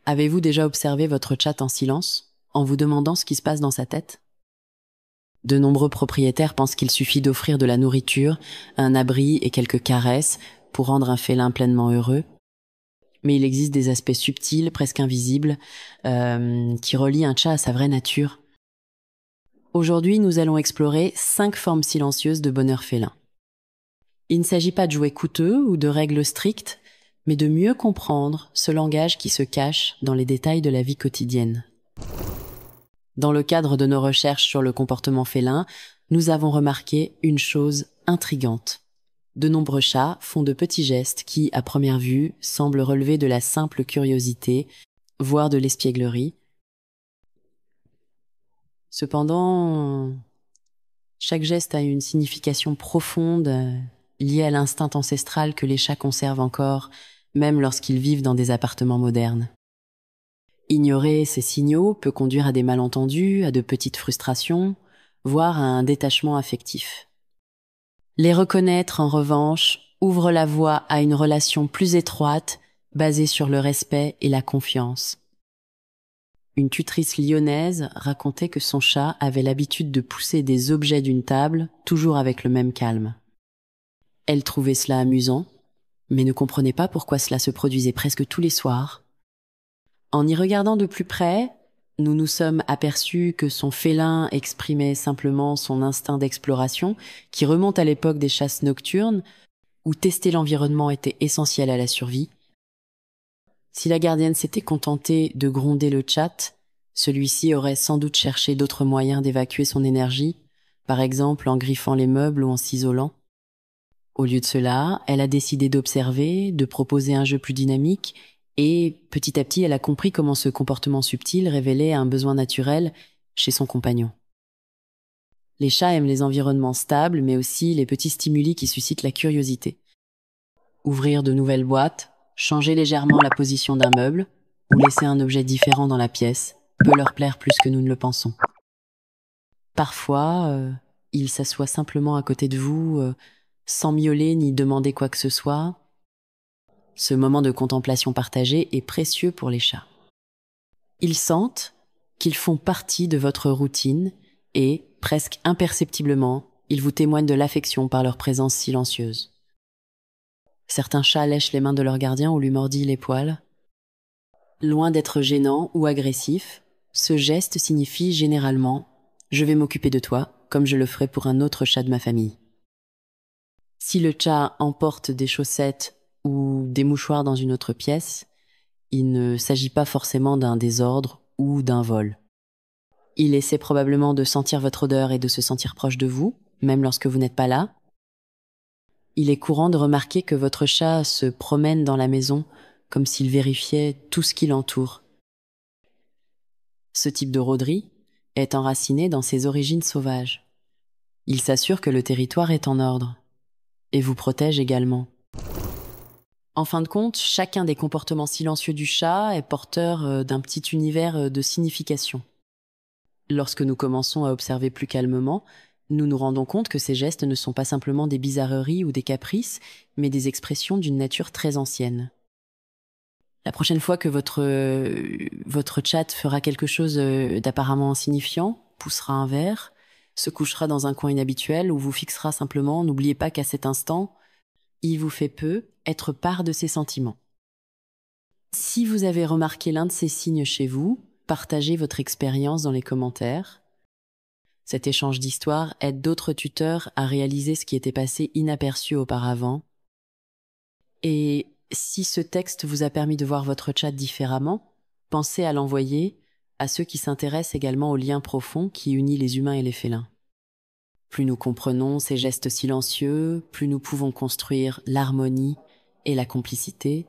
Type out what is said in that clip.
Avez-vous déjà observé votre chat en silence, en vous demandant ce qui se passe dans sa tête? De nombreux propriétaires pensent qu'il suffit d'offrir de la nourriture, un abri et quelques caresses pour rendre un félin pleinement heureux. Mais il existe des aspects subtils, presque invisibles, qui relient un chat à sa vraie nature. Aujourd'hui, nous allons explorer 5 formes silencieuses de bonheur félin. Il ne s'agit pas de jouets coûteux ou de règles strictes, mais de mieux comprendre ce langage qui se cache dans les détails de la vie quotidienne. Dans le cadre de nos recherches sur le comportement félin, nous avons remarqué une chose intrigante. De nombreux chats font de petits gestes qui, à première vue, semblent relever de la simple curiosité, voire de l'espièglerie. Cependant, chaque geste a une signification profonde, liée à l'instinct ancestral que les chats conservent encore, même lorsqu'ils vivent dans des appartements modernes. Ignorer ces signaux peut conduire à des malentendus, à de petites frustrations, voire à un détachement affectif. Les reconnaître, en revanche, ouvre la voie à une relation plus étroite, basée sur le respect et la confiance. Une tutrice lyonnaise racontait que son chat avait l'habitude de pousser des objets d'une table, toujours avec le même calme. Elle trouvait cela amusant, mais ne comprenait pas pourquoi cela se produisait presque tous les soirs. En y regardant de plus près, nous nous sommes aperçus que son félin exprimait simplement son instinct d'exploration, qui remonte à l'époque des chasses nocturnes, où tester l'environnement était essentiel à la survie. Si la gardienne s'était contentée de gronder le chat, celui-ci aurait sans doute cherché d'autres moyens d'évacuer son énergie, par exemple en griffant les meubles ou en s'isolant. Au lieu de cela, elle a décidé d'observer, de proposer un jeu plus dynamique, et petit à petit, elle a compris comment ce comportement subtil révélait un besoin naturel chez son compagnon. Les chats aiment les environnements stables, mais aussi les petits stimuli qui suscitent la curiosité. Ouvrir de nouvelles boîtes, changer légèrement la position d'un meuble, ou laisser un objet différent dans la pièce, peut leur plaire plus que nous ne le pensons. Parfois, ils s'assoient simplement à côté de vous, sans miauler ni demander quoi que ce soit. Ce moment de contemplation partagée est précieux pour les chats. Ils sentent qu'ils font partie de votre routine et, presque imperceptiblement, ils vous témoignent de l'affection par leur présence silencieuse. Certains chats lèchent les mains de leur gardien ou lui mordillent les poils. Loin d'être gênant ou agressif, ce geste signifie généralement « je vais m'occuper de toi, comme je le ferais pour un autre chat de ma famille ». Si le chat emporte des chaussettes ou des mouchoirs dans une autre pièce, il ne s'agit pas forcément d'un désordre ou d'un vol. Il essaie probablement de sentir votre odeur et de se sentir proche de vous, même lorsque vous n'êtes pas là. Il est courant de remarquer que votre chat se promène dans la maison comme s'il vérifiait tout ce qui l'entoure. Ce type de rôderie est enraciné dans ses origines sauvages. Il s'assure que le territoire est en ordre et vous protège également. En fin de compte, chacun des comportements silencieux du chat est porteur d'un petit univers de signification. Lorsque nous commençons à observer plus calmement, nous nous rendons compte que ces gestes ne sont pas simplement des bizarreries ou des caprices, mais des expressions d'une nature très ancienne. La prochaine fois que votre chat fera quelque chose d'apparemment insignifiant, poussera un verre, se couchera dans un coin inhabituel ou vous fixera simplement, n'oubliez pas qu'à cet instant, il vous fait peu être part de ses sentiments. Si vous avez remarqué l'un de ces signes chez vous, partagez votre expérience dans les commentaires. Cet échange d'histoires aide d'autres tuteurs à réaliser ce qui était passé inaperçu auparavant. Et si ce texte vous a permis de voir votre chat différemment, pensez à l'envoyer à ceux qui s'intéressent également au lien profond qui unit les humains et les félins. Plus nous comprenons ces gestes silencieux, plus nous pouvons construire l'harmonie et la complicité